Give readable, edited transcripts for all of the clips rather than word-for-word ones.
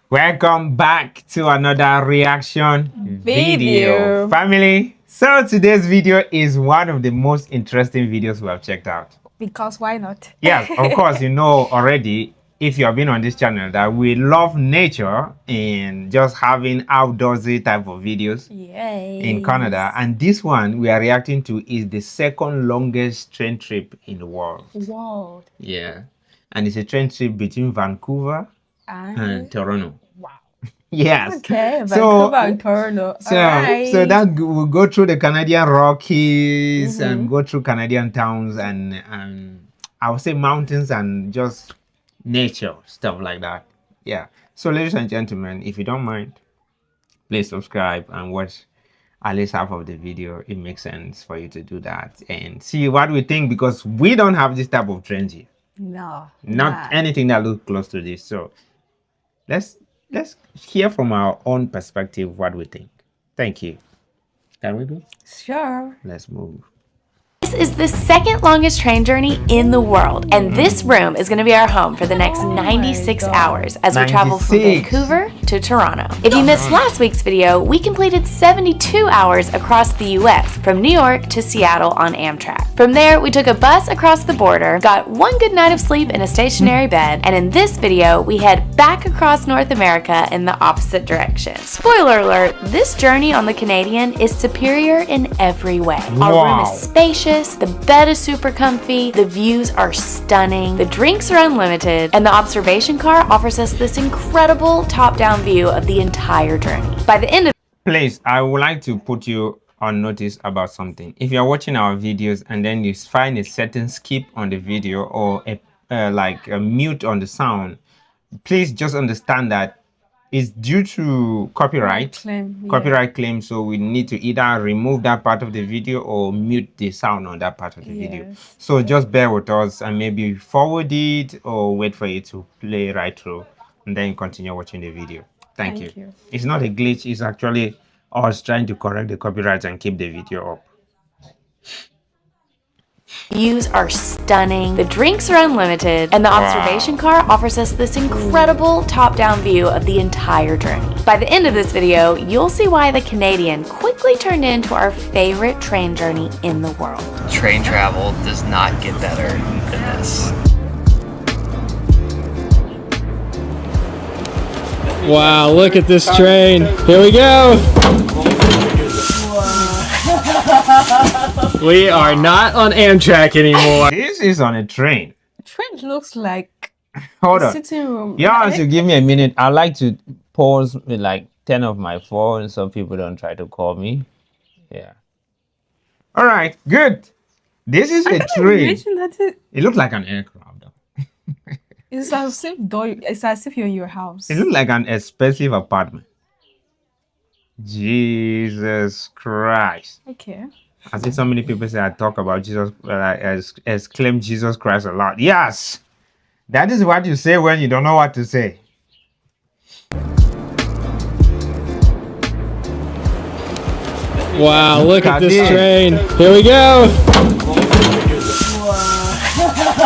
Welcome back to another reaction video, family. So today's video is one of the most interesting videos we have checked out. Because why not? Yes, of course, you know already, if you have been on this channel, that we love nature and just having outdoorsy type of videos in Canada. And this one we are reacting to is the second longest train trip in the world. Wow. Yeah. And it's a train trip between Vancouver and Toronto. Wow. Yes. Okay, Vancouver and Toronto. So that we'll go through the Canadian Rockies and go through Canadian towns and I would say mountains and just nature, stuff like that. Yeah. So ladies and gentlemen, if you don't mind, please subscribe and watch at least half of the video. It makes sense for you to do that and see what we think, because we don't have this type of trends here. No. Not anything that looks close to this. So let's hear from our own perspective what we think. Thank you. Can we go? Sure. Let's move. This is the second longest train journey in the world, and this room is going to be our home for the next 96 hours as we travel from Vancouver to Toronto. If you missed last week's video, we completed 72 hours across the US from New York to Seattle on Amtrak. From there, we took a bus across the border, got one good night of sleep in a stationary bed, and in this video, we head back across North America in the opposite direction. Spoiler alert, this journey on the Canadian is superior in every way. Our room is spacious, the bed is super comfy, the views are stunning, the drinks are unlimited, and the observation car offers us this incredible top-down view of the entire journey. By the end of Please, I would like to put you on notice about something. If you're watching our videos and then you find a certain skip on the video or like a mute on the sound, please just understand that it's due to copyright claim. So we need to either remove that part of the video or mute the sound on that part of the video. So just bear with us and maybe forward it or wait for it to play right through and then continue watching the video. Thank you. It's not a glitch, it's actually us trying to correct the copyright and keep the video up. views are stunning, the drinks are unlimited, and the observation car offers us this incredible top-down view of the entire journey. By the end of this video, you'll see why the Canadian quickly turned into our favorite train journey in the world. Train travel does not get better than this. Wow, look at this train. Here we go. We are not on Amtrak anymore. This is on a train. Train looks like Hold on. sitting room. You have to give me a minute. I like to pause with like 10 of my phone so people don't try to call me. Yeah. All right, good. This is a train. It looks like an aircraft though. It's as if you're in your house. It looks like an expensive apartment. Jesus Christ. Okay. I see so many people say I talk about Jesus, exclaim Jesus Christ a lot. Yes, that is what you say when you don't know what to say. Wow, look at this train. Here we go.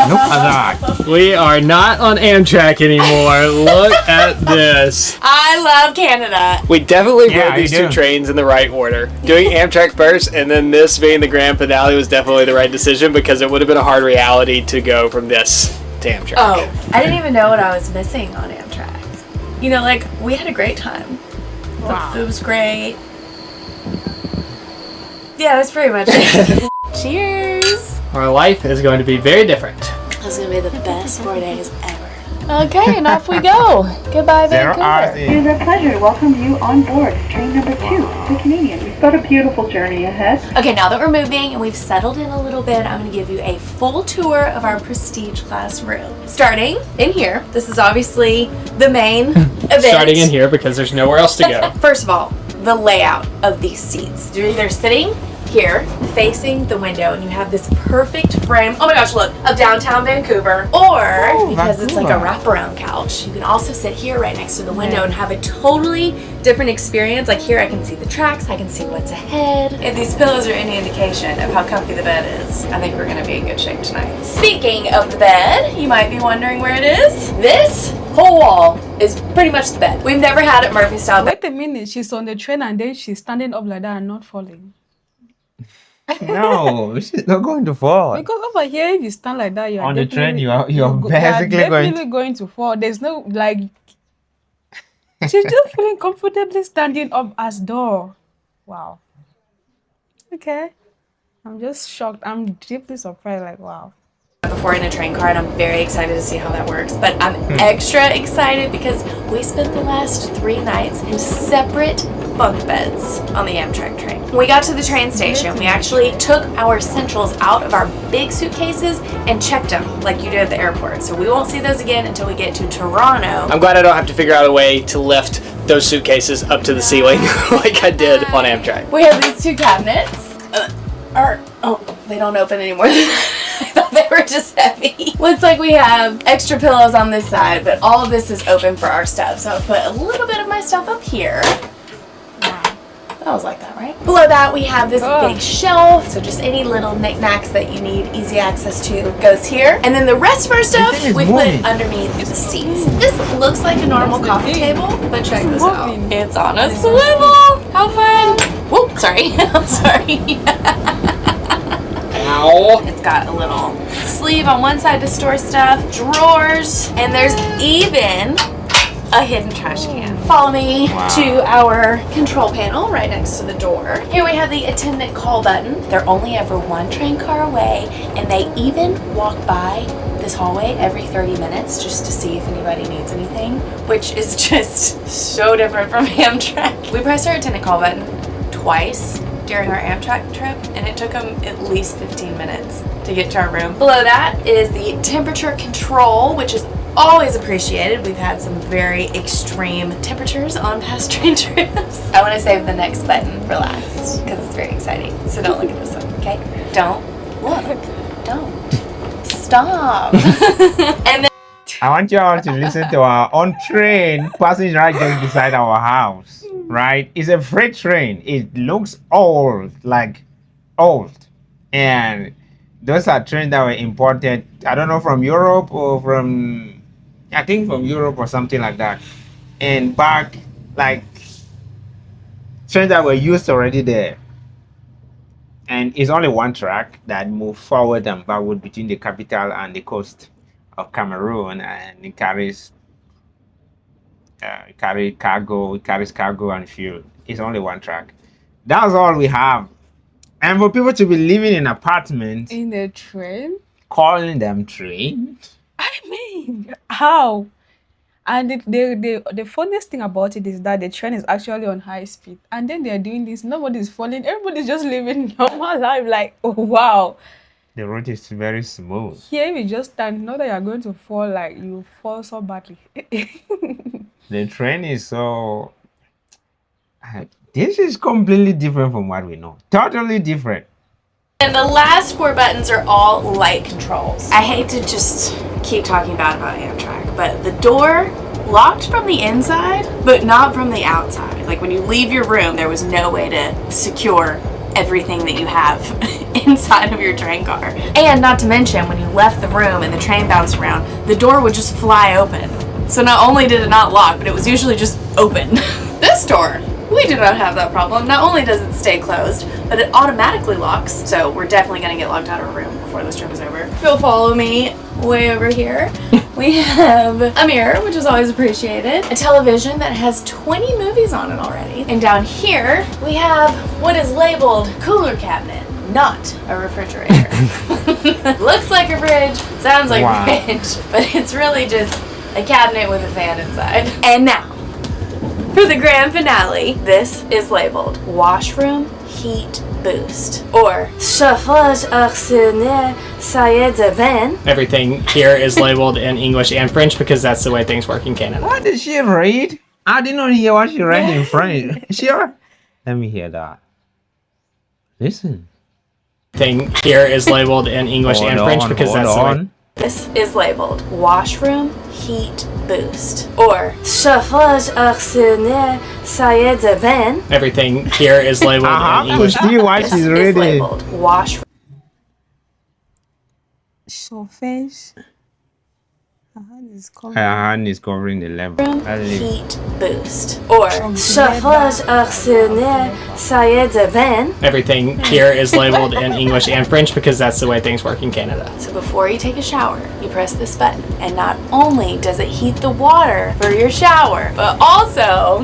Look at that. We are not on Amtrak anymore. Look at this. I love Canada. We definitely Yeah, rode these you two do. trains in the right order. Doing Amtrak first and then this being the grand finale was definitely the right decision, because it would have been a hard reality to go from this to Amtrak. Oh, I didn't even know what I was missing on Amtrak. You know, like, we had a great time. The food was great. Yeah, that's pretty much it. Cheers. Our life is going to be very different. This is going to be the best 4 days ever. Okay, and off we go. Goodbye, Vancouver. It is our pleasure to welcome you on board train number 2, the Canadian. We've got a beautiful journey ahead. Okay, now that we're moving and we've settled in a little bit, I'm going to give you a full tour of our prestige class room. Starting in here, this is obviously the main event. Starting in here because there's nowhere else to go. First of all, the layout of these seats. You're either sitting here facing the window and you have this perfect frame, oh my gosh, look, of downtown Vancouver, or because it's like a wraparound couch, you can also sit here right next to the window and have a totally different experience. Like here I can see the tracks, I can see what's ahead. If these pillows are any indication of how comfy the bed is, I think we're gonna be in good shape tonight. Speaking of the bed, you might be wondering where it is. This whole wall is pretty much the bed. We've never had it Murphy style bed. Wait a minute, she's on the train and then she's standing up like that and not falling. No, she's not going to fall. Because over here, if you stand like that, you're On the train, definitely- you're basically definitely going to fall. There's no like. She's just feeling comfortably standing up as door. Wow. Okay. I'm just shocked. I'm deeply surprised. Like, wow. Before in a train car, and I'm very excited to see how that works. But I'm extra excited because we spent the last 3 nights in separate bunk beds on the Amtrak train. When we got to the train station, we actually took our essentials out of our big suitcases and checked them like you do at the airport. So we won't see those again until we get to Toronto. I'm glad I don't have to figure out a way to lift those suitcases up to the ceiling like I did on Amtrak. We have these 2 cabinets. They don't open anymore. I thought they were just heavy. Looks like we have extra pillows on this side, but all of this is open for our stuff. So I'll put a little bit of my stuff up here. That was like that, right? Below that, we have this big shelf. So just any little knickknacks that you need easy access to goes here. And then the rest of our stuff we put underneath the seats. This looks like a normal coffee table, but check this out. It's on a swivel. How fun. Whoop, sorry. I'm sorry. Ow. It's got a little sleeve on one side to store stuff, drawers, and there's even a hidden trash can. Follow me to our control panel right next to the door. Here we have the attendant call button. They're only ever 1 train car away, and they even walk by this hallway every 30 minutes just to see if anybody needs anything, which is just so different from Amtrak. We pressed our attendant call button twice during our Amtrak trip, and it took them at least 15 minutes to get to our room. Below that is the temperature control, which is always appreciated. We've had some very extreme temperatures on past train trips. I want to save the next button for last because it's very exciting. So don't look at this one, okay? Don't look. Don't. Stop. And then I want you all to listen to our on train passing right just beside our house. Right? It's a freight train. It looks old, like old. And those are trains that were imported, I don't know, from Europe or from, I think from Europe or something like that. And back, like, trains that were used already there. And it's only 1 track that moves forward and backward between the capital and the coast of Cameroon, and it carries cargo and fuel. It's only 1 track. That's all we have. And for people to be living in apartments, In the train? calling them train, I mean, how? And the funniest thing about it is that the train is actually on high speed. And then they're doing this. Nobody's falling. Everybody's just living normal life. Like, oh, wow. the road is very smooth. Here, if you just stand, know that you're going to fall, like, you fall so badly. The train is so... this is completely different from what we know. Totally different. And the last 4 buttons are all light controls. I hate to just keep talking about Amtrak, but the door locked from the inside, but not from the outside. Like when you leave your room, there was no way to secure everything that you have inside of your train car. And not to mention, when you left the room and the train bounced around, the door would just fly open. So not only did it not lock, but it was usually just open. This door, we do not have that problem. Not only does it stay closed, but it automatically locks. So we're definitely gonna get locked out of our room before this trip is over. If you'll follow me way over here, we have a mirror, which is always appreciated. A television that has 20 movies on it already. And down here, we have what is labeled cooler cabinet, not a refrigerator. Looks like a fridge, sounds like a fridge, but it's really just a cabinet with a fan inside. And now, for the grand finale, this is labeled Washroom Heat Boost, or Chauffage Actionnaire Salle de Bain. Everything here is labeled in English and French because that's the way things work in Canada. What did she read? I did not hear what she read in French. Sure. Let me hear that. Listen. Thing here is labeled in English and French because that's the way. This is labeled Washroom Heat Boost, or Chauffage Actionnaire Salle de Bain. Everything here is labeled in English. See why she's This is reading. labeled Washroom. Chauffage. Her hand is Her covered. hand is covering the level. That's it. Heat boost. Or chauffage oxygène, ça y est de vin. Everything here is labeled in English and French because that's the way things work in Canada. So before you take a shower, you press this button, and not only does it heat the water for your shower, but also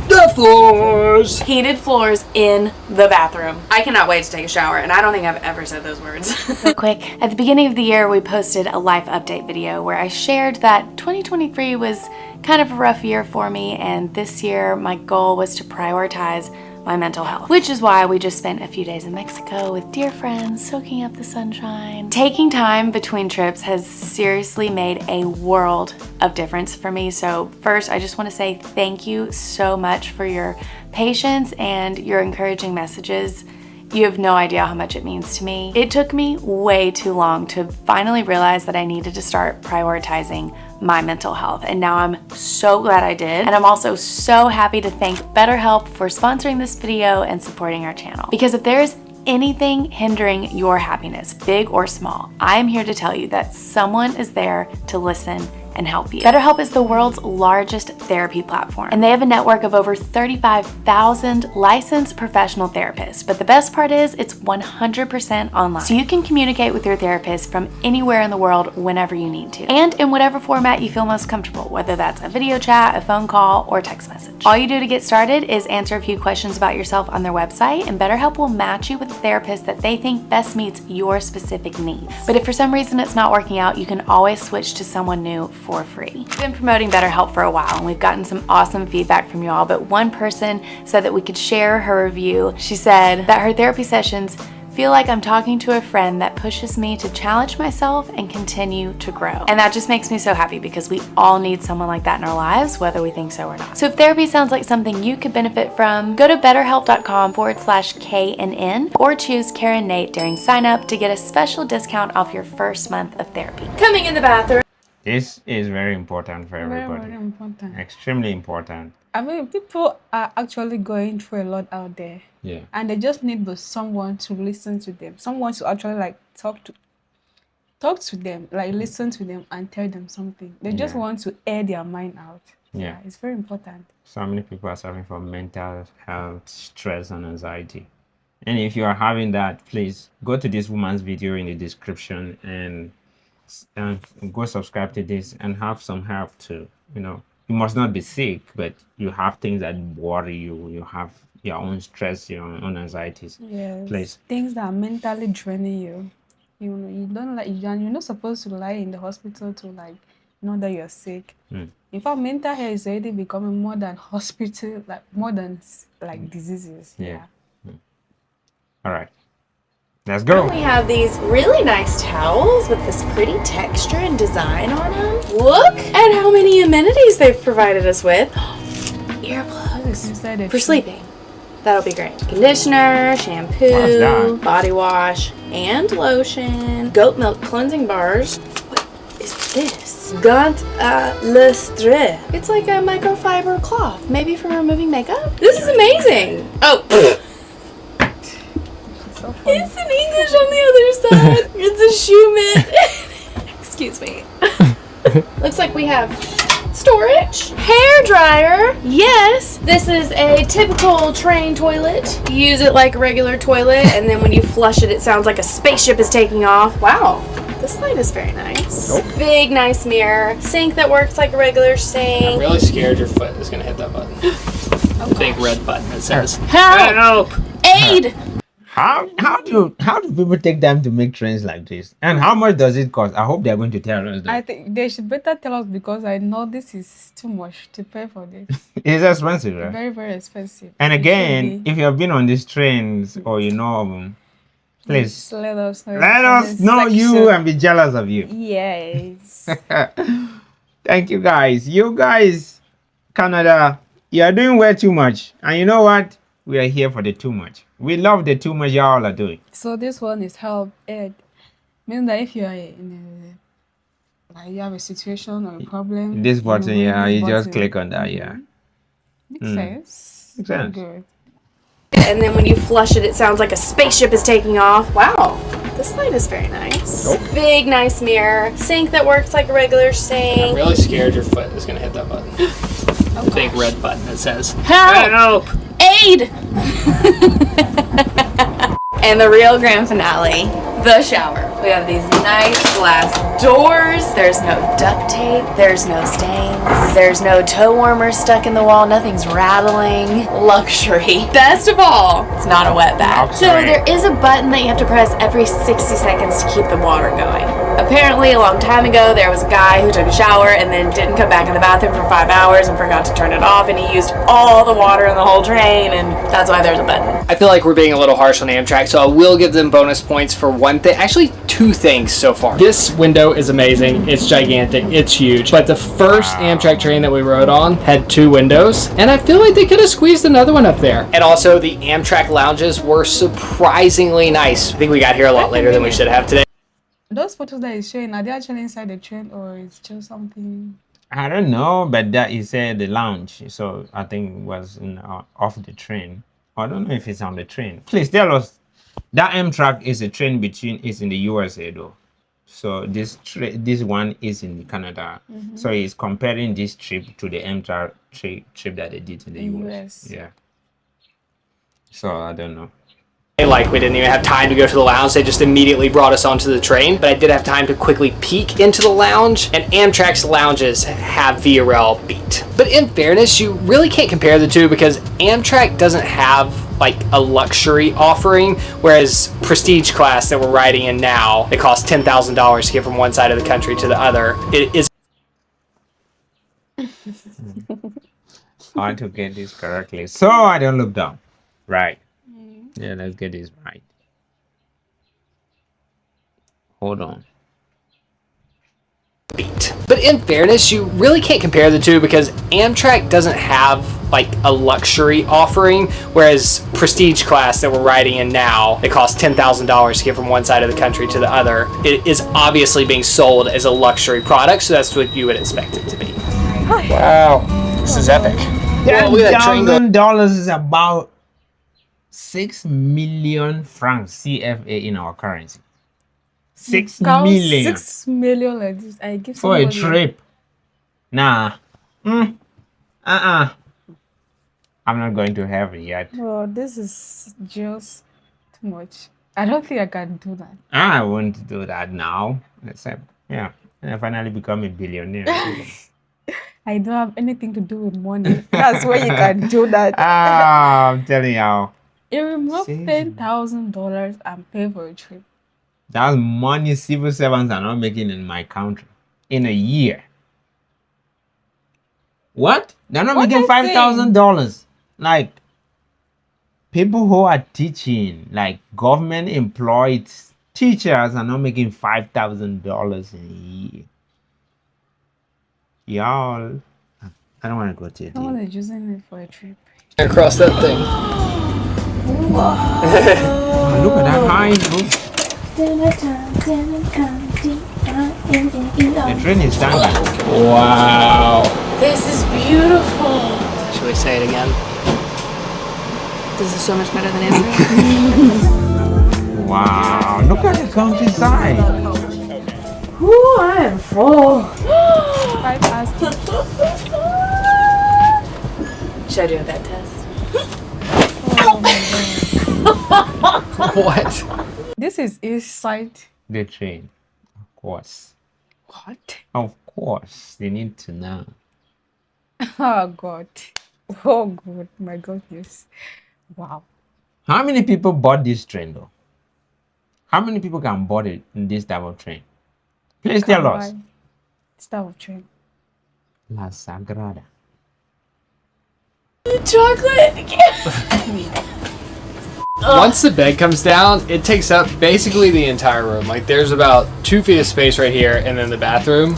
The floors! heated floors in the bathroom. I cannot wait to take a shower, and I don't think I've ever said those words. Real quick, at the beginning of the year, we posted a life update video where I shared that 2023 was kind of a rough year for me, and this year my goal was to prioritize my mental health, which is why we just spent a few days in Mexico with dear friends, soaking up the sunshine. Taking time between trips has seriously made a world of difference for me. So first, I just want to say thank you so much for your patience and your encouraging messages. You have no idea how much it means to me. It took me way too long to finally realize that I needed to start prioritizing my mental health, and now I'm so glad I did. And I'm also so happy to thank BetterHelp for sponsoring this video and supporting our channel. Because if there's anything hindering your happiness, big or small, I am here to tell you that someone is there to listen and help you. BetterHelp is the world's largest therapy platform, and they have a network of over 35,000 licensed professional therapists. But the best part is it's 100% online. So you can communicate with your therapist from anywhere in the world whenever you need to, and in whatever format you feel most comfortable, whether that's a video chat, a phone call, or text message. All you do to get started is answer a few questions about yourself on their website, and BetterHelp will match you with a therapist that they think best meets your specific needs. But if for some reason it's not working out, you can always switch to someone new for free. We've been promoting BetterHelp for a while, and we've gotten some awesome feedback from y'all, but one person said that we could share her review. She said that her therapy sessions feel like I'm talking to a friend that pushes me to challenge myself and continue to grow. And that just makes me so happy because we all need someone like that in our lives, whether we think so or not. So if therapy sounds like something you could benefit from, go to betterhelp.com/KNN or choose Karen Nate during sign up to get a special discount off your first month of therapy. Coming in the bathroom. This is very important for Very, everybody. very important. Extremely important. I mean, people are actually going through a lot out there, Yeah. and they just need someone to listen to them, someone to actually like talk to them, like listen to them and tell them something. They just Yeah. want to air their mind out. Yeah. It's very important. So many people are suffering from mental health, stress, and anxiety. And if you are having that, please go to this woman's video in the description and go subscribe to this and have some help too. You must not be sick, but you have things that worry you. You have your own stress, your own anxieties. Yes. Please. Things that are mentally draining you. You don't like, you're not supposed to lie in the hospital to like know that you're sick. In fact, mental health is already becoming more than hospital, like more than like diseases. Yeah. All right. Let's go. We have these really nice towels with this pretty texture and design on them. Look at how many amenities they've provided us with. Earplugs Inside it. for sleeping. That'll be great. Conditioner, shampoo, What's that? body wash, and lotion. Goat milk cleansing bars. What is this? Gant à lustre. It's like a microfiber cloth, maybe for removing makeup. This is amazing. Oh. So funny. It's in English on the other side. It's a shoe mitt. Excuse me. Looks like we have storage. Hair dryer. Yes. This is a typical train toilet. You use it like a regular toilet, and then when you flush it, it sounds like a spaceship is taking off. Wow. This light is very nice. Nope. Big, nice mirror. Sink that works like a regular I'm sink. really scared your foot is going to hit that button. The big red button that says Help! Aid! How do people take time to make trains like this? And how much does it cost? I hope they're going to tell us I that. think they should better tell us because I know this is too much to pay for this. It's expensive, right? Very, very expensive. And It should again, be. if you have been on these trains or you know of them, please Just let us know. in let the us comment know you section. and be jealous of you. Yes. Thank you guys. You guys, Canada, you are doing way too much. And you know what? We are here for the too much. We love the too much y'all are doing. So this one is help aid. Means that if you are in like you have a situation or a problem, This you button, hit yeah, this you just button. click on that, yeah. Makes sense. Makes Very sense. good. And then when you flush it, it sounds like a spaceship is taking off. Wow. This light is very nice. Big, nice mirror. Sink that works like a regular sink. I'm really scared your foot is going to hit that button. The big red button that says, Help! Aid! And the real grand finale, the shower. We have these nice glass doors. There's no duct tape. There's no stains. There's no toe warmer stuck in the wall. Nothing's rattling. Luxury. Best of all, it's not a wet bath. So there is a button that you have to press every 60 seconds to keep the water going. Apparently, a long time ago, there was a guy who took a shower and then didn't come back in the bathroom for 5 hours and forgot to turn it off, and he used all the water in the whole drain, and that's why there's a button. I feel like we're being a little harsh on Amtrak, so I will give them bonus points for one thing. Actually, 2 things so far. This window is amazing. It's gigantic. It's huge. But the first Amtrak train that we rode on had 2 windows, and I feel like they could have squeezed another one up there. And also, the Amtrak lounges were surprisingly nice. I think we got here a lot later than we should have today. Those photos that he's showing, are they actually inside the train or it's just something? I don't know, but that is the lounge, so I think it was off the train. I don't know if it's on the train. Please tell us. That Amtrak is a train is in the USA though, so this one is in Canada. So he's comparing this trip to the Amtrak trip that they did in the US. Yeah. So I don't know. Like, we didn't even have time to go to the lounge. They just immediately brought us onto the train. But I did have time to quickly peek into the lounge, and Amtrak's lounges have VRL beat. But in fairness, you really can't compare the two because Amtrak doesn't have like a luxury offering, whereas prestige class that we're riding in now, it costs $10,000 to get from one side of the country to the other. It is hard to get this correctly, so I don't look down. Right. Yeah, let's get this right. Hold on. beat. But in fairness, you really can't compare the two because Amtrak doesn't have like a luxury offering, whereas prestige class that we're riding in now, it costs $10,000 to get from one side of the country to the other. It is obviously being sold as a luxury product, so that's what you would expect it to be. Wow, this is epic. $10,000 is about 6 million francs CFA in our currency. 6 million 6 million like this. I give for a somebody- trip. Nah. I'm not going to heaven yet. Oh, this is just too much. I don't think I can do that. I won't do that now. Except, yeah, and I finally become a billionaire. I don't have anything to do with money. That's where you can do that. I'm telling you, You remove Save. $10,000 and pay for a trip. that's money civil servants are not making in my country in a year. What? They're not What making I'm saying. $5,000. Like, people who are teaching, like government employed teachers, are not making $5,000 in a year. Y'all, I don't want to go to Someone it. is using it for a trip. Across that thing. Look at that high, look. The train is standing. Wow. This is beautiful. Should we say it again? This is so much better than Amtrak. Wow, look at the countryside. Ooh, I am full. 5 hours. Should I do a bed test? Oh my God. What? This is east side. The train, of course. What? Of course, they need to know. Oh God. Oh God. My goodness. Wow. How many people bought this train though? How many people can board it in this type of train? Please tell us. This type of train. La Sagrada. Chocolate. Once the bed comes down, it takes up basically the entire room. Like there's about 2 feet of space right here, and then the bathroom.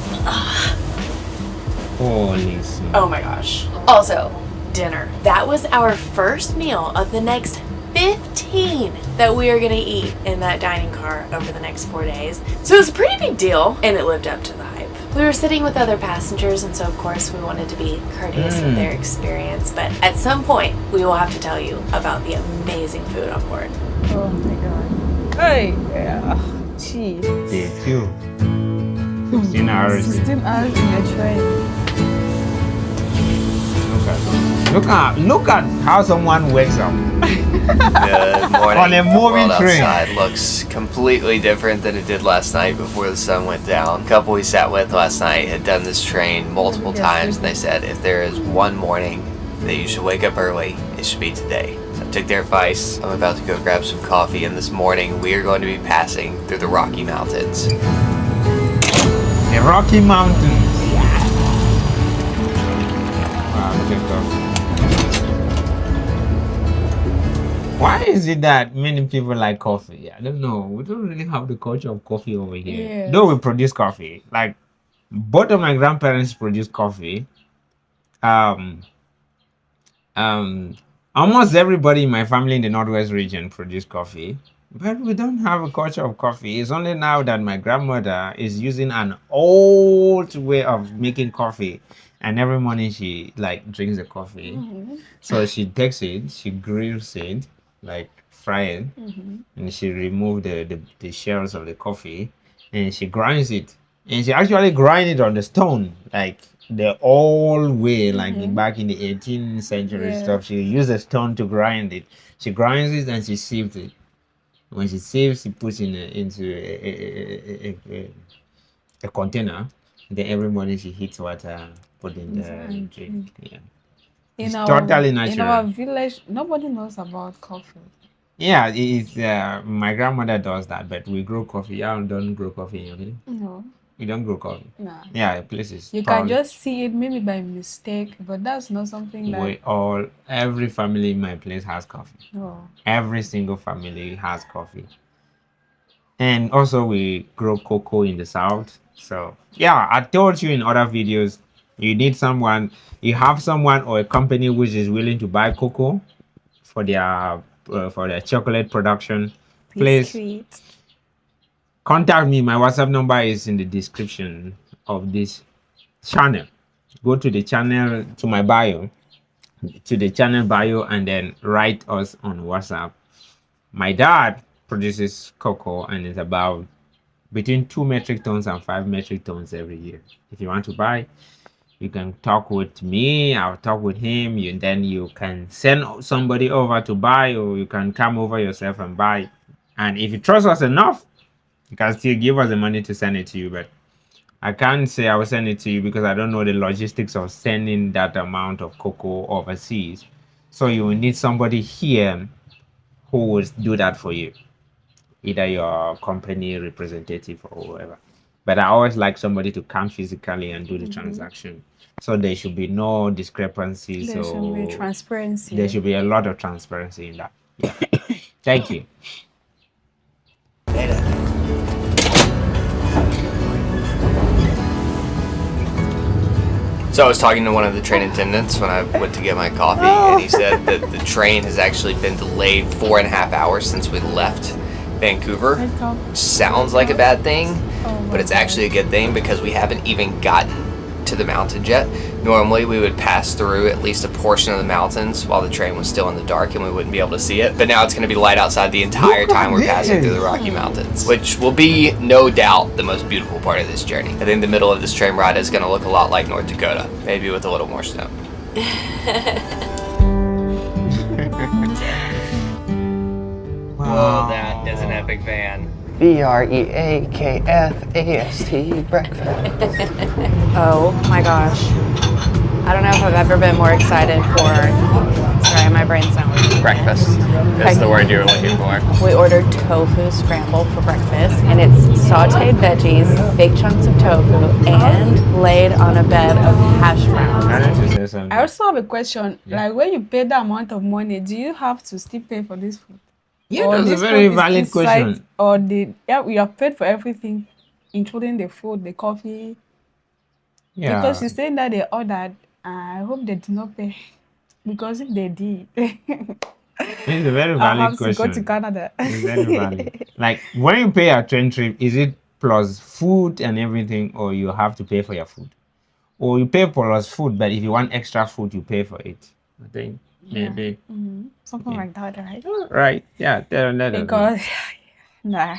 Holy smokes. Oh my gosh. Also, dinner. That was our first meal of the next 15 that we are going to eat in that dining car over the next 4 days. So it was a pretty big deal, and it lived up to the hype. We were sitting with other passengers, and so of course we wanted to be courteous with their experience, but at some point we will have to tell you about the amazing food on board. Oh my God. Hey, yeah. Gee. Day 2. 16 hours. 16 hours in a train. Look at how someone wakes up. The morning On a moving world train. outside looks completely different than it did last night before the sun went down. A couple we sat with last night had done this train multiple times, and they said if there is one morning that you should wake up early, it should be today. So I took their advice. I'm about to go grab some coffee, and this morning we are going to be passing through the Rocky Mountains. The Rocky Mountains. Wow, look at that. Why is it that many people like coffee? I don't know. We don't really have the culture of coffee over here. Yes. Though we produce coffee. Like, both of my grandparents produce coffee. Almost everybody in my family in the Northwest region produce coffee. But we don't have a culture of coffee. It's only now that my grandmother is using an old way of making coffee. And every morning she like drinks the coffee. So she takes it, she grills it, like fry it, and she removes the shells of the coffee, and she grinds it. And she actually grinds it on the stone, like the old way, like back in the 18th century stuff. She used a stone to grind it. She grinds it and she sieves it. When she sieves, she puts into a container. Then every morning she heats water, put in the drink. Yeah. It's totally natural. In our village, nobody knows about coffee. Yeah, it's my grandmother does that, but we grow coffee. Y'all don't grow coffee, okay? No. You don't grow coffee. Nah. Yeah, places. You can just see it maybe by mistake, but that's not something that. Every family in my place has coffee. Oh. Every single family has coffee. And also we grow cocoa in the south. So yeah, I told you in other videos, you have someone or a company which is willing to buy cocoa for their chocolate production. Please contact me. My WhatsApp number is in the description of this channel. Go to the channel, to my bio, to the channel bio, and then write us on WhatsApp. My dad produces cocoa, and it's about between 2 metric tons and 5 metric tons every year. If you want to buy, you can talk with me, I'll talk with him. Then you can send somebody over to buy, or you can come over yourself and buy. And if you trust us enough, you can still give us the money to send it to you. But I can't say I will send it to you because I don't know the logistics of sending that amount of cocoa overseas. So you will need somebody here who will do that for you, either your company representative or whoever. But I always like somebody to come physically and do the transaction. So there should be no discrepancies. There should be transparency. There should be a lot of transparency in that. Yeah. Thank you. So I was talking to one of the train attendants when I went to get my coffee, and he said that the train has actually been delayed 4.5 hours since we left Vancouver. Which sounds like a bad thing, but it's actually a good thing because we haven't even gotten to the mountains yet. Normally we would pass through at least a portion of the mountains while the train was still in the dark and we wouldn't be able to see it. But now it's going to be light outside the entire time we're passing through the Rocky Mountains, which will be no doubt the most beautiful part of this journey. I think the middle of this train ride is going to look a lot like North Dakota, maybe with a little more snow. Whoa, that is an epic van. BREAKFAST breakfast. Oh my gosh. I don't know if I've ever been more excited for, sorry, my brain's not working. Breakfast is the word you were looking for. We ordered tofu scramble for breakfast, and it's sauteed veggies, big chunks of tofu, and laid on a bed of hash browns. I also have a question. Like, when you pay that amount of money, do you have to still pay for this food? Yeah, that's a very valid question. Or you have paid for everything, including the food, the coffee. Yeah. Because you're saying that they ordered, I hope they did not pay. Because if they did, it's a very I'll valid have question. to go to Canada. It's very valid. Like, when you pay a train trip, is it plus food and everything, or you have to pay for your food? Or you pay plus food, but if you want extra food, you pay for it. I think maybe. Something like that, right? Right. Yeah. Because Nah.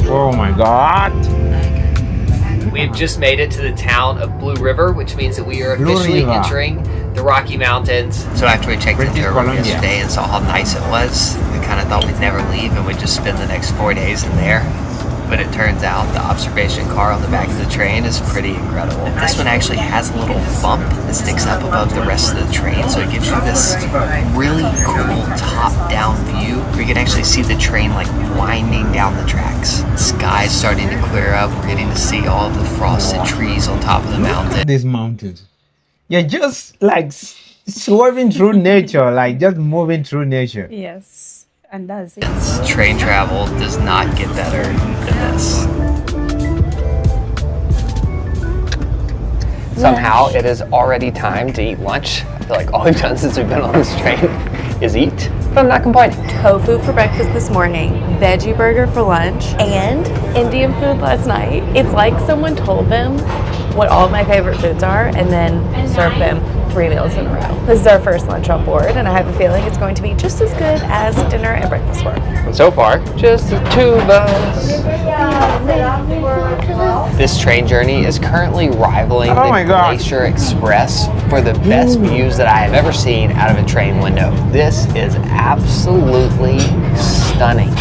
Oh my God. We've just made it to the town of Blue River, which means that we are Blue officially River. entering the Rocky Mountains. So after we checked British into our room Columbia. yesterday and saw how nice it was, we kind of thought we'd never leave and we'd just spend the next 4 days in there. But it turns out the observation car on the back of the train is pretty incredible. This one actually has a little bump that sticks up above the rest of the train, so it gives you this really cool top-down view where you can actually see the train like winding down the tracks. The sky's starting to clear up. We're getting to see all of the frosted trees on top of the mountain. These mountains. You're just like swerving through nature, like just moving through nature. Yes. And that's it. Train travel does not get better than this. Somehow it is already time to eat lunch. I feel like all we've done since we've been on this train is eat, but I'm not complaining. Tofu for breakfast this morning, veggie burger for lunch, and Indian food last night. It's like someone told them what all of my favorite foods are and then served them 3 meals in a row. This is our first lunch on board, and I have a feeling it's going to be just as good as dinner and breakfast were. And so far, just the two of us. This train journey is currently rivaling Oh my the God. Glacier Express for the best views that I have ever seen out of a train window. This is absolutely stunning.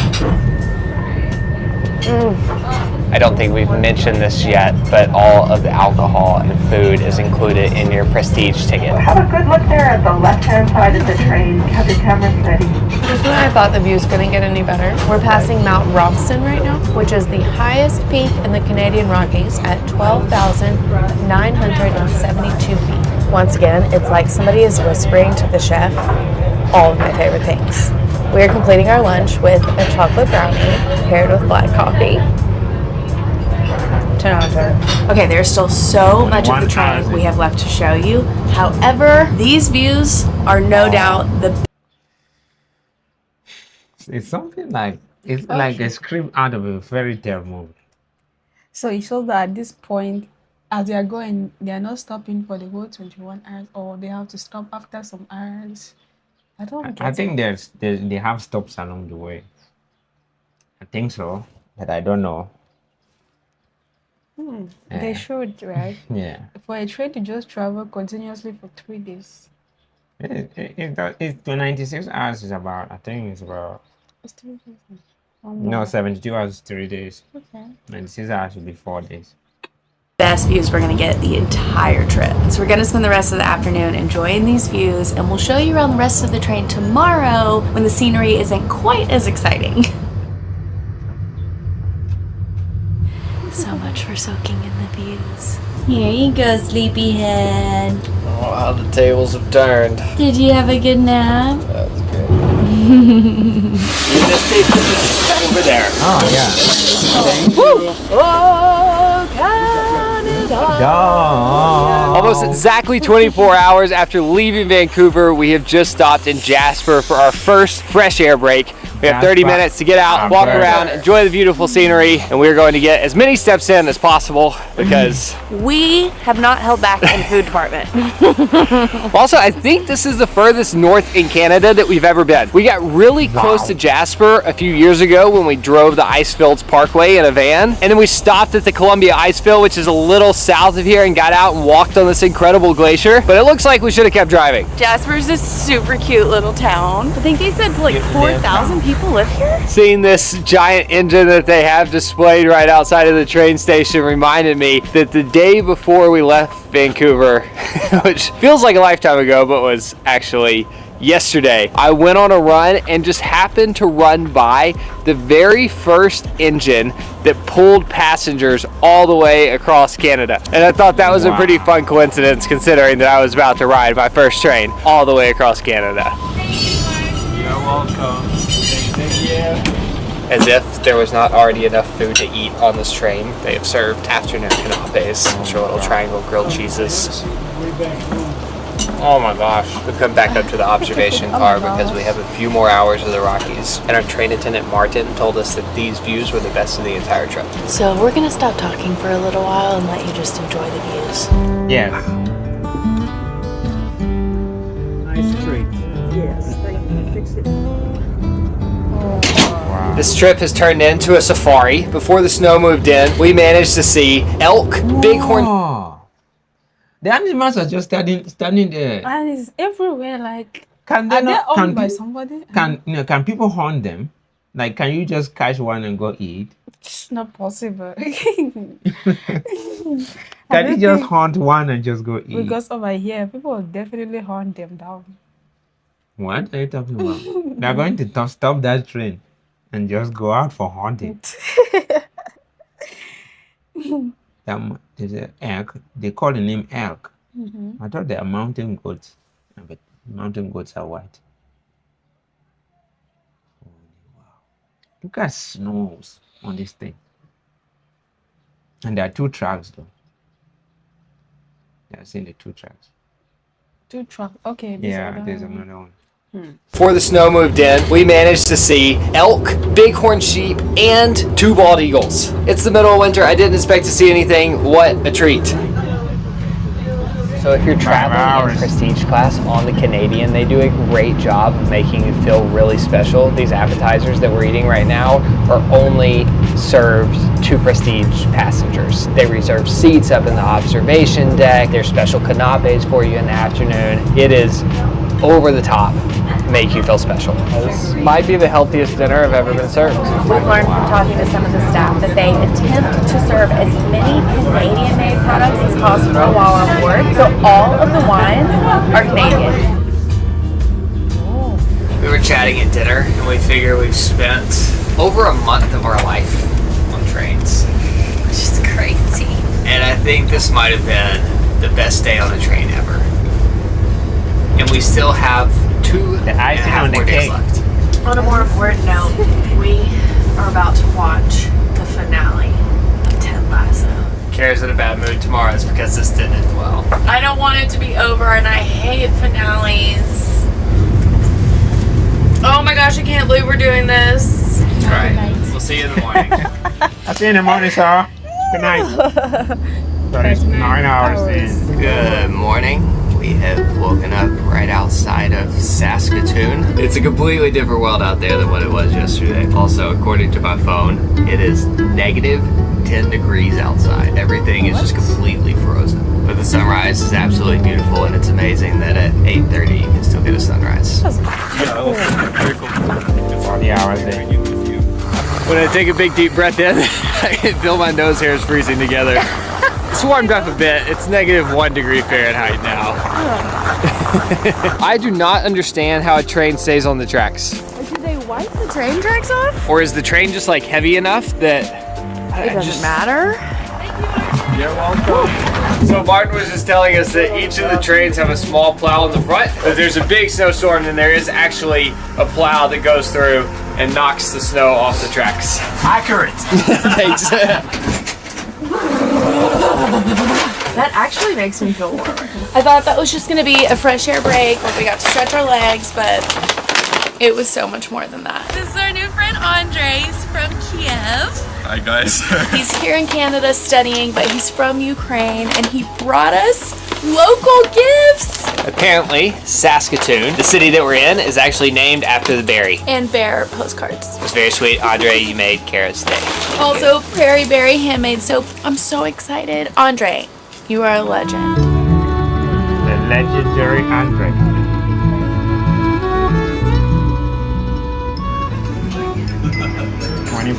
I don't think we've mentioned this yet, but all of the alcohol and food is included in your prestige ticket. Have a good look there at the left-hand side of the train. Have your cameras ready. Just when I thought the views couldn't get any better, we're passing Mount Robson right now, which is the highest peak in the Canadian Rockies at 12,972 feet. Once again, it's like somebody is whispering to the chef all of my favorite things. We are completing our lunch with a chocolate brownie paired with black coffee. 10 out of 10. Okay, there's still so much of the train 1,000. we have left to show you. However, these views are no doubt the It's something like it's like a script out of a fairy tale movie. So it shows that at this point, as they are going, they are not stopping for the whole 21 hours, or they have to stop after some hours. I don't get I think it. they have stops along the way. I think so, but I don't know. They Yeah. should, right? Yeah. For a train to just travel continuously for 3 days. It's 96 hours is about, I think it's about, It's 3 days. no, 72 hours is 3 days. Okay. 96 hours would be 4 days. best views we're going to get the entire trip. So we're going to spend the rest of the afternoon enjoying these views, and we'll show you around the rest of the train tomorrow when the scenery isn't quite as exciting. So much for soaking in the views. Here you go, sleepyhead. Oh, how the tables have turned. Did you have a good nap? That was good. You just take over there. Oh, yeah. Almost exactly 24 hours after leaving Vancouver, we have just stopped in Jasper for our first fresh air break. We have 30 Jasper. minutes to get out, walk around, enjoy the beautiful scenery, and we're going to get as many steps in as possible because We have not held back in the food department. also I think this is the furthest north in Canada that we've ever been. We got really close to Jasper a few years ago when we drove the Icefields Parkway in a van, and then we stopped at the Columbia Icefield, which is a little south of here, and got out and walked on this incredible glacier, but it looks like we should have kept driving. Jasper's a super cute little town. I think they said like 4,000 people live here. Seeing this giant engine that they have displayed right outside of the train station reminded me that the day before we left Vancouver, which feels like a lifetime ago, but was actually yesterday, I went on a run and just happened to run by the very first engine that pulled passengers all the way across Canada. And I thought that was a pretty fun coincidence considering that I was about to ride my first train all the way across Canada. You're welcome. Thank you. As if there was not already enough food to eat on this train, they have served afternoon canapes, which are little triangle grilled cheeses. Oh my gosh. We've come back up to the observation car because we have a few more hours of the Rockies. And our train attendant Martin told us that these views were the best of the entire trip. So we're gonna stop talking for a little while and let you just enjoy the views. Yes. Nice treat. Yes, thank you. Fix it. This trip has turned into a safari. Before the snow moved in, we managed to see elk, bighorn. Oh, the animals are just standing there. And it's everywhere. Like, Can they are they not? owned by somebody? Can people hunt them? Like, can you just catch one and go eat? It's not possible. Can you just hunt one and just go eat? Because over here, people will definitely hunt them down. What are you talking about? They're going to stop that train and just go out for hunting. There's an elk. They call the name elk. I thought they are mountain goats, but mountain goats are white. Oh, wow. Look at snows on this thing. And there are 2 tracks though. I've seen the 2 tracks. 2 trucks. Okay. Yeah, there's another one. Before the snow moved in, we managed to see elk, bighorn sheep, and 2 bald eagles. It's the middle of winter. I didn't expect to see anything. What a treat. So if you're traveling in prestige class on the Canadian, they do a great job of making you feel really special. These appetizers that we're eating right now are only served to prestige passengers. They reserve seats up in the observation deck. There's special canapes for you in the afternoon. It is over the top, make you feel special. This might be the healthiest dinner I've ever been served. We've learned from talking to some of the staff that they attempt to serve as many Canadian-made products as possible while on board. So all of the wines are Canadian. We were chatting at dinner, and we figure we've spent over a month of our life on trains. Which is crazy. And I think this might have been the best day on the train ever. And we still have 2.5 more days left. On a more important note, we are about to watch the finale of Ted Lasso. Kara's in a bad mood tomorrow. It's because this didn't end well. I don't want it to be over, and I hate finales. Oh my gosh, I can't believe we're doing this. All right. We'll see you in the morning. I'll see you in the morning, sir. Good night. So it's 9 hours in. Good morning. We have woken up right outside of Saskatoon. It's a completely different world out there than what it was yesterday. Also, according to my phone, it is negative 10 degrees outside. Everything is just completely frozen. But the sunrise is absolutely beautiful, and it's amazing that at 8:30 you can still get a sunrise. 40 hours in. When I take a big deep breath in, I can feel my nose hairs freezing together. It's warmed up a bit. It's negative 1 degree Fahrenheit now. I do not understand how a train stays on the tracks. Do they wipe the train tracks off? Or is the train just like heavy enough that It doesn't matter. You're welcome. So Martin was just telling us that each of the trains have a small plow in the front. But there's a big snowstorm, and there is actually a plow that goes through and knocks the snow off the tracks. Accurate. Thanks. That actually makes me feel warmer. I thought that was just gonna be a fresh air break where we got to stretch our legs, but it was so much more than that. This is our new friend Andre. He's from Kiev. Hi guys. He's here in Canada studying, but he's from Ukraine, and he brought us local gifts. Apparently, Saskatoon, the city that we're in, is actually named after the berry. And bear postcards. It was very sweet. Andre, you made Kara's day. Also, Prairie Berry handmade soap. I'm so excited. Andre, you are a legend. The legendary Andre.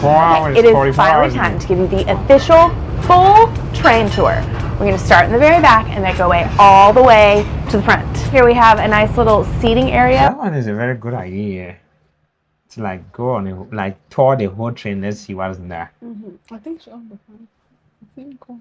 Hours, It is 44 finally hours. time to give you the official full train tour. We're going to start in the very back and then go all the way to the front. Here we have a nice little seating area. That one is a very good idea. To like go on tour the whole train. Let's see what's in there. I think she's on the front. I think cool.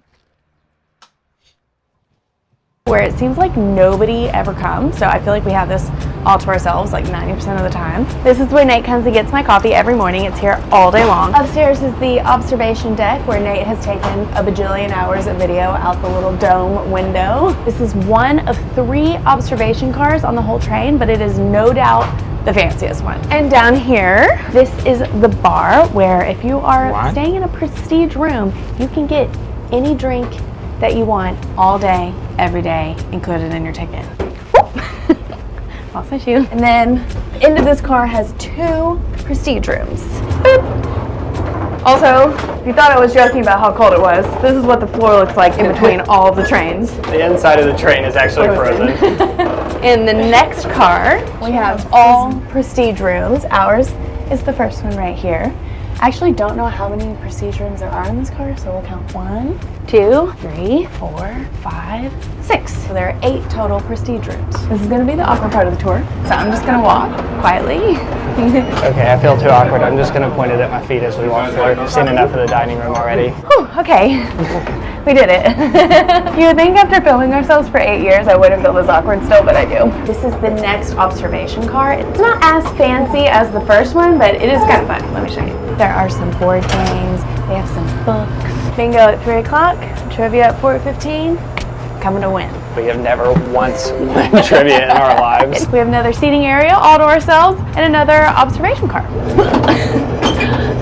Where it seems like nobody ever comes, so I feel like we have this all to ourselves like 90% of the time. This is where Nate comes and gets my coffee every morning. It's here all day long. Upstairs is the observation deck where Nate has taken a bajillion hours of video out the little dome window. This is one of 3 observation cars on the whole train, but it is no doubt the fanciest one. And down here, this is the bar where if you are staying in a prestige room, you can get any drink that you want all day, every day, included in your ticket. Lost my shoe. And then end of this car has 2 prestige rooms. Boop. Also, if you thought I was joking about how cold it was, this is what the floor looks like in between all of the trains. The inside of the train is actually frozen. In the next car, we have all prestige rooms. Ours is the first one right here. I actually don't know how many prestige rooms there are in this car, so we'll count 1, 2, 3, 4, 5, 6. So there are 8 total prestige rooms. This is gonna be the awkward part of the tour, so I'm just gonna walk quietly. Okay, I feel too awkward. I'm just going to point it at my feet as we walk through. I've seen enough of the dining room already. Whew, okay, we did it. You would think after filming ourselves for 8 years, I wouldn't feel this awkward still, but I do. This is the next observation car. It's not as fancy as the first one, but it is kind of fun. Let me show you. There are some board games. They have some books. Bingo at 3 o'clock, trivia at 4:15. Coming to win. We have never once won trivia in our lives. We have another seating area all to ourselves and another observation car.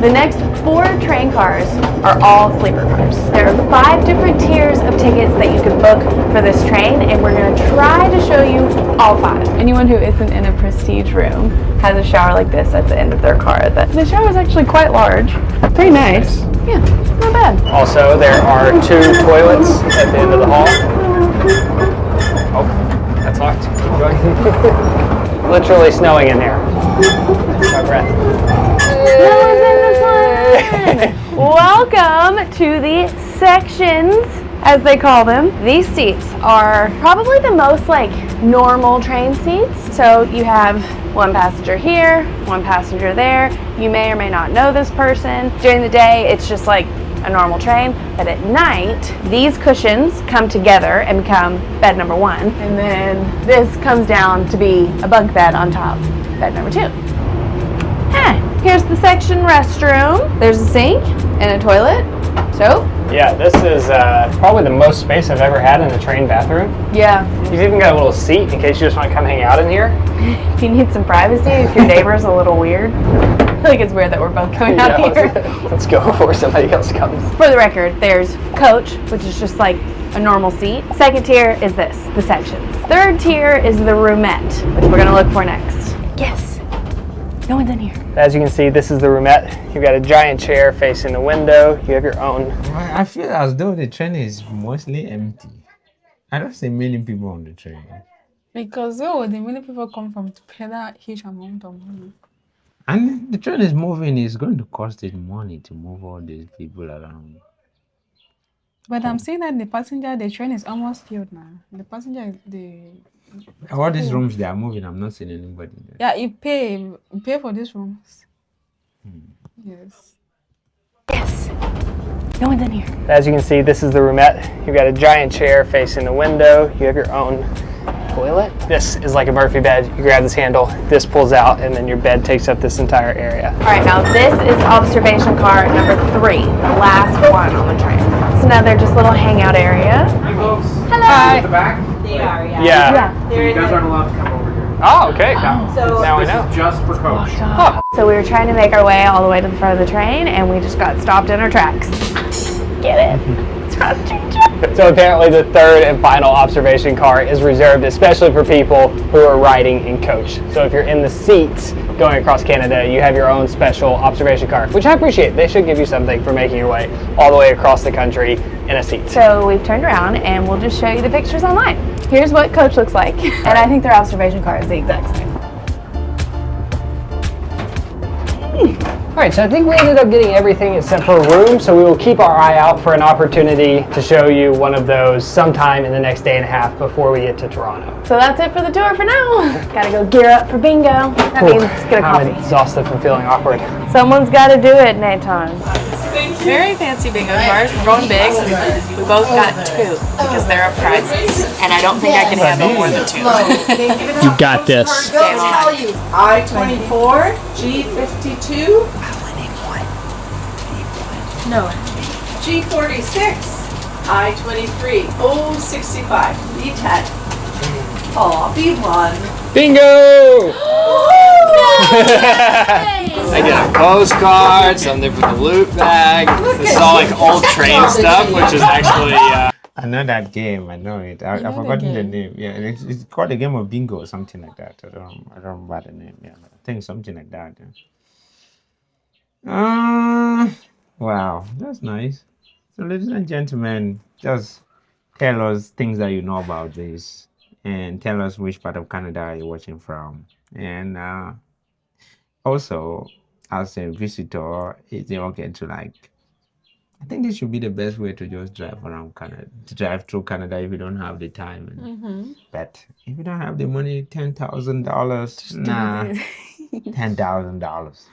The next 4 train cars are all sleeper cars. There are 5 different tiers of tickets that you can book for this train, and we're going to try to show you all 5. Anyone who isn't in a prestige room has a shower like this at the end of their car. The shower is actually quite large. Pretty nice. Yeah, not bad. Also, there are 2 toilets at the end of the hall. Oh, that's locked. Keep going. Literally snowing in here. That's my breath. No one's in this one. Welcome to the sections, as they call them. These seats are probably the most like normal train seats. So you have 1 passenger here, 1 passenger there. You may or may not know this person. During the day, it's just like a normal train, but at night, these cushions come together and become bed number 1, and then this comes down to be a bunk bed on top, bed number 2. Here's the section restroom. There's a sink and a toilet, soap. Yeah, this is probably the most space I've ever had in a train bathroom. Yeah. You've even got a little seat in case you just want to come hang out in here. If you need some privacy, if your neighbor's a little weird. I think it's weird that we're both going out here. Let's go before somebody else comes. For the record, there's coach, which is just like a normal seat. Second tier is this, the sections. Third tier is the roomette, which we're gonna look for next. Yes, no one's in here. As you can see, this is the roomette. You've got a giant chair facing the window. You have your own. I feel as though the train is mostly empty. I don't see many people on the train. Because the many people come from to pay that huge amount of money. And the train is moving, it's going to cost it money to move all these people around. But I'm saying that the train is almost filled now. The passenger, All these rooms they are moving, I'm not seeing anybody there. yeah, you pay for these rooms. Yes. Yes, no one's in here. As you can see, this is the roomette. You've got a giant chair facing the window. You have your own toilet. This is like a Murphy bed. You grab this handle, this pulls out, and then your bed takes up this entire area. All right, now this is observation car number 3, the last one on the train. It's another just little hangout area. Hi, folks. Hello. Hi. The back? They are, yeah. Yeah. You guys aren't allowed to come over here. Oh, okay. So Now we This know. is just for coach. Oh. So we were trying to make our way all the way to the front of the train, and we just got stopped in our tracks. Get it? It's about to change. So apparently the 3rd and final observation car is reserved especially for people who are riding in coach. So if you're in the seats going across Canada, you have your own special observation car, which I appreciate. They should give you something for making your way all the way across the country in a seat. So we've turned around, and we'll just show you the pictures online. Here's what coach looks like, and I think their observation car is the exact same. All right, so I think we ended up getting everything except for a room, so we will keep our eye out for an opportunity to show you one of those sometime in the next day and a half before we get to Toronto. So that's it for the tour for now. Gotta go gear up for bingo. That means get a I'm coffee. exhausted from feeling awkward. Someone's gotta do it, Nathan. Very fancy bingo cards. We're going big. We both got 2 because they're our prizes. And I don't think I can handle more than 2. You got this. I-24, G52. No. G46, I-23, O65, B10. Aw, B1. Bingo! I get a postcard, something from the loot bag. This is all like old train stuff, which is actually I know that game. I know it. I've forgotten the name. Yeah, it's called the game of bingo or something like that. I don't remember the name. Yeah, I think something like that. Yeah. Wow, that's nice. So, ladies and gentlemen, just tell us things that you know about this, and tell us which part of Canada you're watching from, and also, as a visitor, is it okay to like? I think this should be the best way to just drive around Canada, to drive through Canada if you don't have the time. But if you don't have the money, $10,000, nah, $10,000.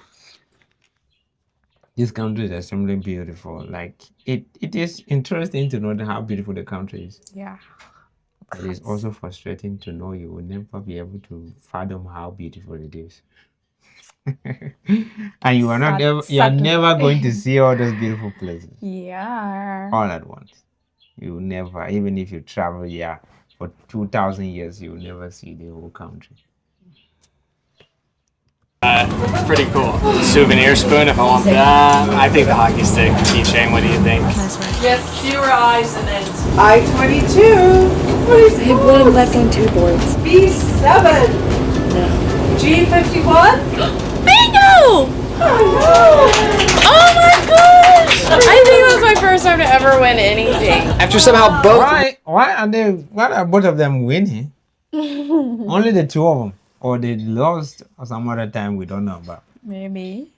This country is extremely beautiful. Like it is interesting to know how beautiful the country is. Yeah. But it's also frustrating to know you will never be able to fathom how beautiful it is. And you are not ever, you are never going to see all those beautiful places Yeah. all at once. You will never, even if you travel for 2,000 years, you will never see the whole country. Pretty cool. Souvenir spoon if I want that. I think the hockey stick keychain. What do you think? Yes, 0 eyes and then I-22. What is I have one left on 2 boards. B7. G51. Bingo! Oh my gosh! I think it was my first time to ever win anything. After somehow both. Why are both of them winning? Only the two of them. Or they lost or some other time we don't know about. Maybe.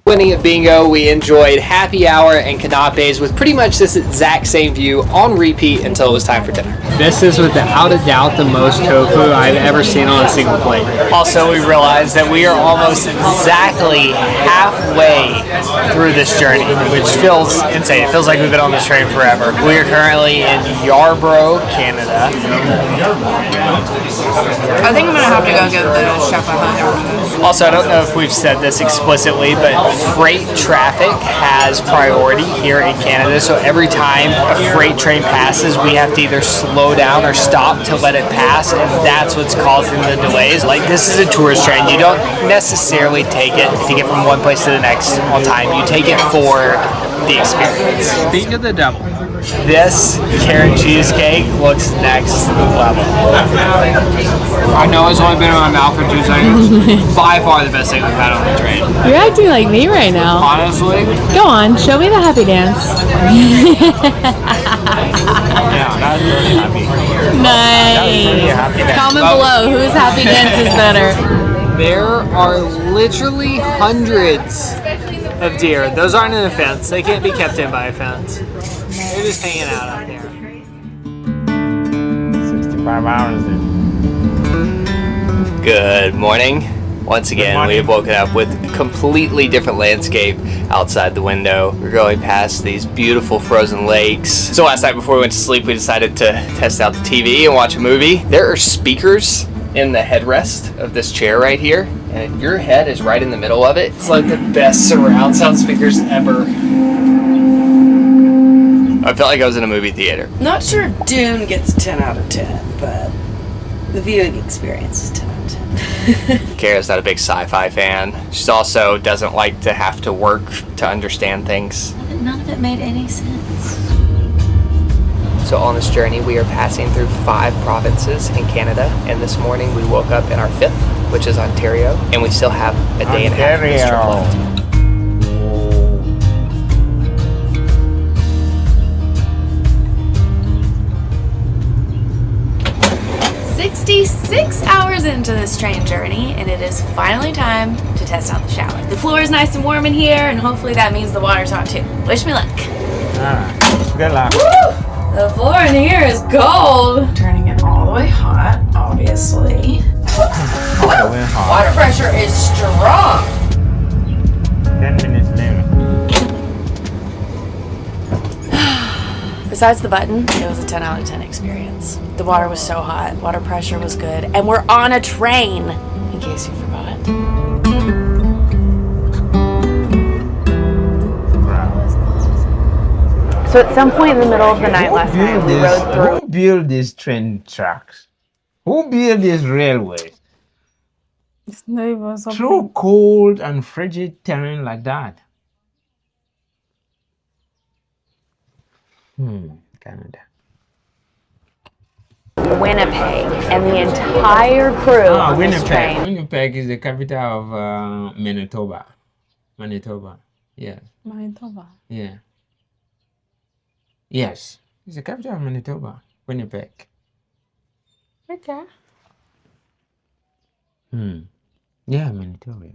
Winning at bingo, we enjoyed happy hour and canapes with pretty much this exact same view on repeat until it was time for dinner. This is without a doubt the most tofu I've ever seen on a single plate. Also, we realized that we are almost exactly halfway through this journey, which feels insane. It feels like we've been on this train forever. We are currently in Yarborough, Canada. I think I'm gonna have to go get the chef a hug. Also, I don't know if we've said this explicitly, but freight traffic has priority here in Canada. So every time a freight train passes, we have to either slow down or stop to let it pass, and that's what's causing the delays. Like, this is a tourist train. You don't necessarily take it to get from one place to the next on time. You take it for the experience. Speaking of the devil, this carrot cheesecake looks next level. I know it's only been in my mouth for 2 seconds. By far the best thing we've had on the train. You're acting like me right now. Honestly. Go on, show me the happy dance. Yeah, that's really happy. Nice. Comment below whose happy dance is better. There are literally hundreds of deer. Those aren't in a fence. They can't be kept in by a fence. They're just hanging out out there. 65 hours in. Good morning. Once again, we have woken up with a completely different landscape outside the window. We're going past these beautiful frozen lakes. So last night before we went to sleep, we decided to test out the TV and watch a movie. There are speakers in the headrest of this chair right here, and your head is right in the middle of it. It's like the best surround sound speakers ever. I felt like I was in a movie theater. Not sure Dune gets a 10 out of 10, but the viewing experience is 10 out of 10. Kara's not a big sci-fi fan. She also doesn't like to have to work to understand things. None of it made any sense. So on this journey, we are passing through 5 provinces in Canada, and this morning we woke up in our 5th, which is Ontario, and we still have a day and a half of this trip left. 66 hours into this train journey, and it is finally time to test out the shower. The floor is nice and warm in here, and hopefully that means the water's hot too. Wish me luck. Alright, good luck. Woo! The floor in here is gold. Turning it all the way hot, obviously. Water pressure is strong. 10 minutes later. Besides the button, it was a 10 out of 10 experience. The water was so hot, water pressure was good, and we're on a train, in case you forgot. So at some point in the middle of the night last night, we rode through. Who built these train tracks? Who built these railways? It's not even something. Through cold and frigid terrain like that. Canada. Winnipeg, and the entire crew on this Winnipeg. train. Winnipeg is the capital of Manitoba. Manitoba. Yeah. Manitoba. Yeah. Yes. It's the capital of Manitoba. Winnipeg. Okay. Yeah, Manitoba.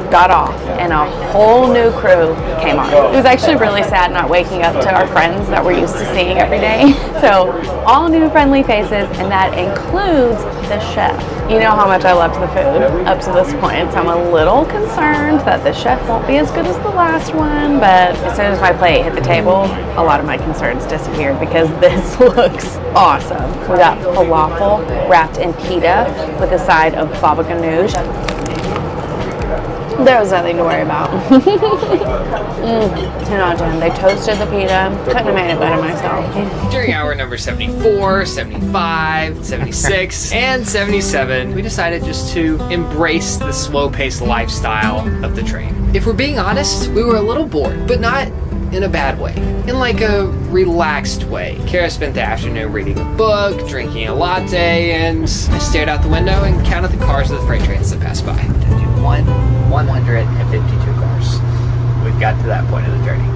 Got off, and a whole new crew came on. It was actually really sad not waking up to our friends that we're used to seeing every day. So all new friendly faces, and that includes the chef. You know how much I loved the food up to this point, so I'm a little concerned that the chef won't be as good as the last one, but as soon as my plate hit the table, a lot of my concerns disappeared because this looks awesome. We got falafel wrapped in pita with a side of baba ganoush. There was nothing to worry about. 10 out of 10. They toasted the pita. Couldn't have made it better myself. During hour number 74, 75, 76, and 77, we decided just to embrace the slow-paced lifestyle of the train. If we're being honest, we were a little bored, but not in a bad way. In like a relaxed way. Kara spent the afternoon reading a book, drinking a latte, and I stared out the window and counted the cars of the freight trains that passed by. 152 cars. We've got to that point of the journey.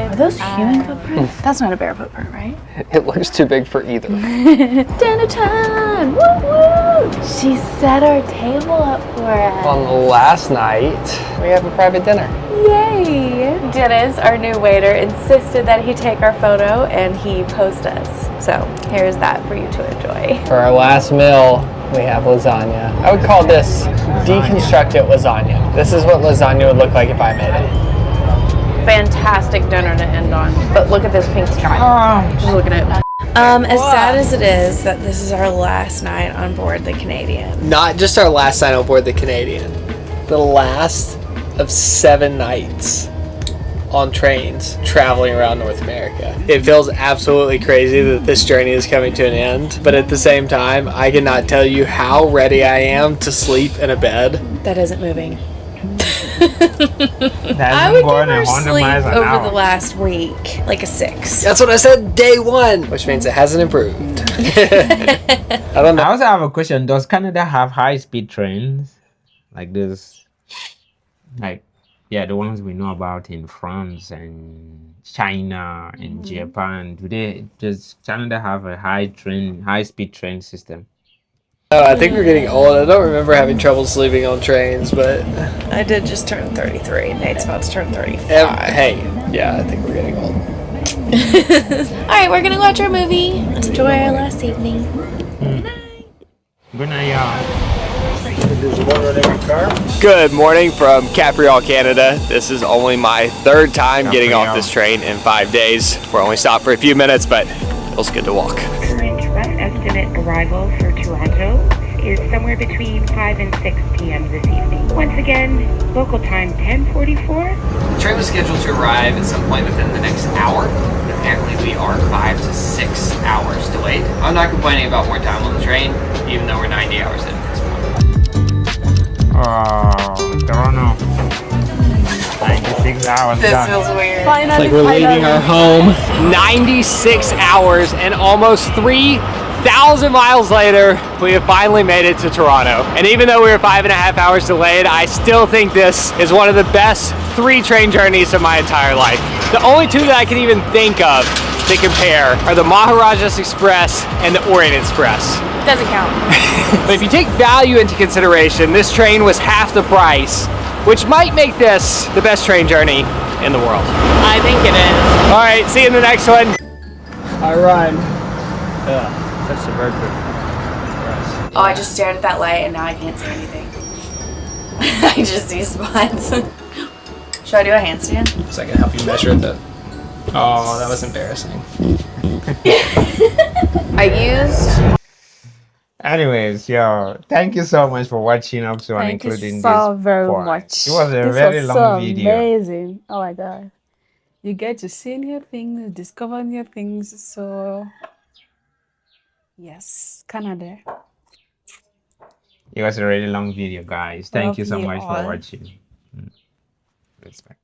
Are those human footprints? That's not a bear footprint, right? It looks too big for either. Dinner time! Woo woo! She set our table up for us. On the last night, we have a private dinner. Yay! Dennis, our new waiter, insisted that he take our photo and he post us. So here's that for you to enjoy. For our last meal, we have lasagna. I would call this deconstructed lasagna. This is what lasagna would look like if I made it. Fantastic dinner to end on. But look at this pink sky. Just look at it. As sad as it is that this is our last night on board the Canadian. Not just our last night on board the Canadian, the last of 7 nights on trains traveling around North America. It feels absolutely crazy that this journey is coming to an end, but at the same time, I cannot tell you how ready I am to sleep in a bed. That isn't moving. I would give our sleep over the last week like a 6. That's what I said day 1, which means it hasn't improved. I don't know. I also have a question. Does Canada have high-speed trains like this? Like, yeah, the ones we know about in France and China and Japan. Does Canada have a high-speed train system? Oh, I think we're getting old. I don't remember having trouble sleeping on trains, but I did just turn 33. Nate's about to turn 35. Hey, yeah, I think we're getting old. Alright, we're gonna watch our movie. Enjoy our last evening. Good night, y'all. Good morning from Capriol, Canada. This is only my 3rd time getting off this train in 5 days. We're only stopped for a few minutes, but it was good to walk. Current rough estimate arrival for Toronto is somewhere between 5 and 6 p.m. this evening. Once again, local time 10:44. The train was scheduled to arrive at some point within the next hour. Apparently we are 5 to 6 hours delayed. I'm not complaining about more time on the train, even though we're 90 hours in at this point. Toronto. 96 hours done. Feels weird. Finally, Like we're leaving our home. 96 hours and almost 3,000 miles later, we have finally made it to Toronto. And even though we were 5.5 hours delayed, I still think this is one of the best 3 train journeys of my entire life. The only 2 that I can even think of to compare are the Maharajas Express and the Orient Express. Doesn't count. But if you take value into consideration, this train was half the price, which might make this the best train journey in the world. I think it is. All right, see you in the next one. I run. That's the bird food. Oh, I just stared at that light and now I can't see anything. I just see spots. Should I do a handstand? So I can help you measure the... Oh, that was embarrassing. I used... Anyways, yo, thank you so much for watching up to and Thank you including so this very part. much. It was a This very was long so video. Amazing. Oh my god. You get to see new things, discover new things. So yes, Canada. It was a really long video, guys. Thank you so Love you much for all. watching. Respect.